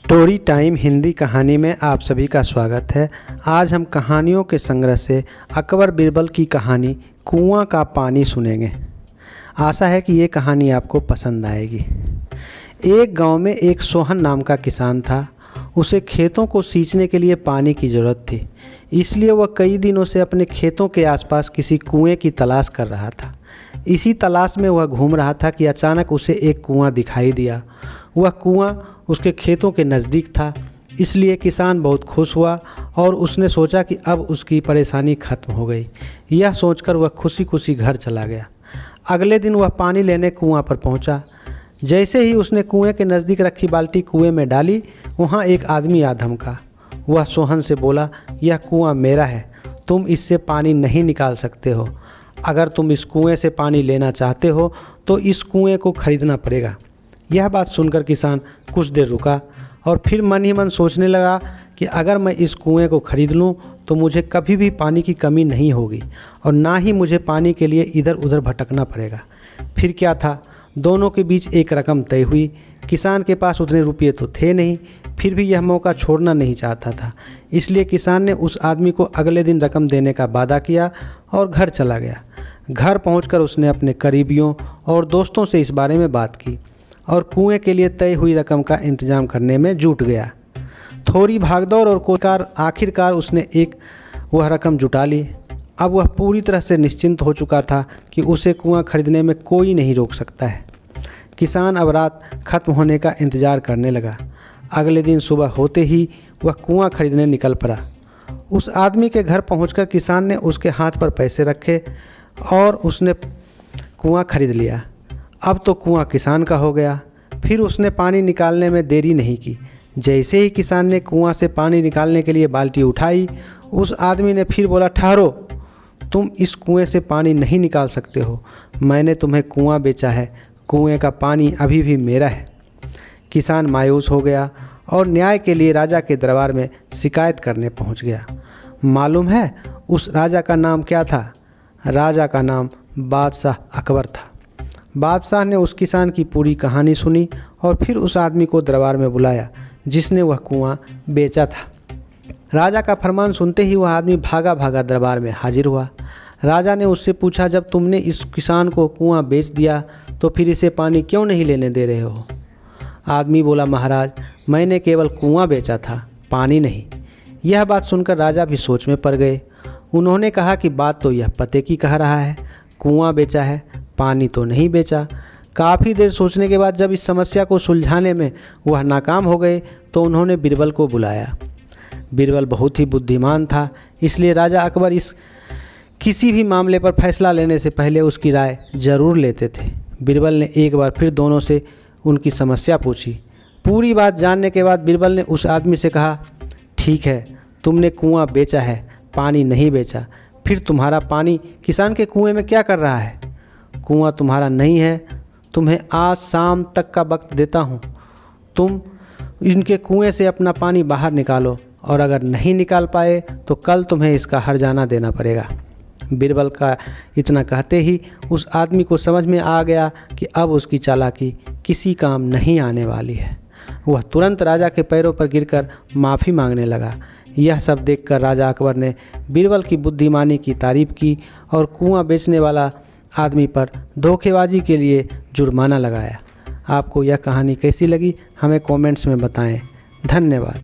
Story time Hindi कहानी में आप सभी का स्वागत है। आज हम कहानियों के संग्रह से अकबर बीरबल की कहानी कुआं का पानी सुनेंगे। आशा है कि ये कहानी आपको पसंद आएगी। एक गांव में एक सोहन नाम का किसान था। उसे खेतों को सींचने के लिए पानी की ज़रूरत थी, इसलिए वह कई दिनों से अपने खेतों के आसपास किसी कुएं की तलाश कर रहा था। इसी तलाश में वह घूम रहा था कि अचानक उसे एक कुआं दिखाई दिया। वह कुआं उसके खेतों के नज़दीक था, इसलिए किसान बहुत खुश हुआ और उसने सोचा कि अब उसकी परेशानी खत्म हो गई। यह सोचकर वह खुशी खुशी घर चला गया। अगले दिन वह पानी लेने कुआं पर पहुंचा। जैसे ही उसने कुएं के नज़दीक रखी बाल्टी कुएं में डाली, वहां एक आदमी आ धमका। वह सोहन से बोला, यह कुआं मेरा है, तुम इससे पानी नहीं निकाल सकते हो। अगर तुम इस कुएं से पानी लेना चाहते हो तो इस कुएं को खरीदना पड़ेगा। यह बात सुनकर किसान कुछ देर रुका और फिर मन ही मन सोचने लगा कि अगर मैं इस कुएं को खरीद लूं तो मुझे कभी भी पानी की कमी नहीं होगी और ना ही मुझे पानी के लिए इधर उधर भटकना पड़ेगा। फिर क्या था, दोनों के बीच एक रकम तय हुई। किसान के पास उतने रुपये तो थे नहीं, फिर भी यह मौका छोड़ना नहीं चाहता था, इसलिए किसान ने उस आदमी को अगले दिन रकम देने का वादा किया और घर चला गया। घर पहुंचकर उसने अपने करीबियों और दोस्तों से इस बारे में बात की और कुएं के लिए तय हुई रकम का इंतजाम करने में जुट गया। थोड़ी भागदौड़ और आखिरकार उसने वह रकम जुटा ली। अब वह पूरी तरह से निश्चिंत हो चुका था कि उसे कुआं खरीदने में कोई नहीं रोक सकता है। किसान अब रात खत्म होने का इंतज़ार करने लगा। अगले दिन सुबह होते ही वह कुआं खरीदने निकल पड़ा। उस आदमी के घर पहुंचकर किसान ने उसके हाथ पर पैसे रखे और उसने कुआं खरीद लिया। अब तो कुआं किसान का हो गया। फिर उसने पानी निकालने में देरी नहीं की। जैसे ही किसान ने कुआं से पानी निकालने के लिए बाल्टी उठाई, उस आदमी ने फिर बोला, ठहरो, तुम इस कुएं से पानी नहीं निकाल सकते हो। मैंने तुम्हें कुआं बेचा है, कुएं का पानी अभी भी मेरा है। किसान मायूस हो गया और न्याय के लिए राजा के दरबार में शिकायत करने पहुंच गया। मालूम है उस राजा का नाम क्या था? राजा का नाम बादशाह अकबर था। बादशाह ने उस किसान की पूरी कहानी सुनी और फिर उस आदमी को दरबार में बुलाया जिसने वह कुआं बेचा था। राजा का फरमान सुनते ही वह आदमी भागा भागा दरबार में हाजिर हुआ। राजा ने उससे पूछा, जब तुमने इस किसान को कुआं बेच दिया तो फिर इसे पानी क्यों नहीं लेने दे रहे हो? आदमी बोला, महाराज, मैंने केवल कुआं बेचा था, पानी नहीं। यह बात सुनकर राजा भी सोच में पड़ गए। उन्होंने कहा कि बात तो यह पते की कह रहा है, कुआं बेचा है, पानी तो नहीं बेचा। काफ़ी देर सोचने के बाद जब इस समस्या को सुलझाने में वह नाकाम हो गए तो उन्होंने बीरबल को बुलाया। बीरबल बहुत ही बुद्धिमान था, इसलिए राजा अकबर किसी भी मामले पर फैसला लेने से पहले उसकी राय जरूर लेते थे। बीरबल ने एक बार फिर दोनों से उनकी समस्या पूछी। पूरी बात जानने के बाद बीरबल ने उस आदमी से कहा, ठीक है, तुमने कुआं बेचा है, पानी नहीं बेचा, फिर तुम्हारा पानी किसान के कुएं में क्या कर रहा है? कुआं तुम्हारा नहीं है, तुम्हें आज शाम तक का वक्त देता हूँ। तुम इनके कुएं से अपना पानी बाहर निकालो और अगर नहीं निकाल पाए तो कल तुम्हें इसका हर्जाना देना पड़ेगा। बीरबल का इतना कहते ही उस आदमी को समझ में आ गया कि अब उसकी चालाकी किसी काम नहीं आने वाली है। वह तुरंत राजा के पैरों पर गिरकर माफ़ी मांगने लगा। यह सब देखकर राजा अकबर ने बीरबल की बुद्धिमानी की तारीफ़ की और कुआं बेचने वाला आदमी पर धोखेबाजी के लिए जुर्माना लगाया। आपको यह कहानी कैसी लगी हमें कमेंट्स में बताएं। धन्यवाद।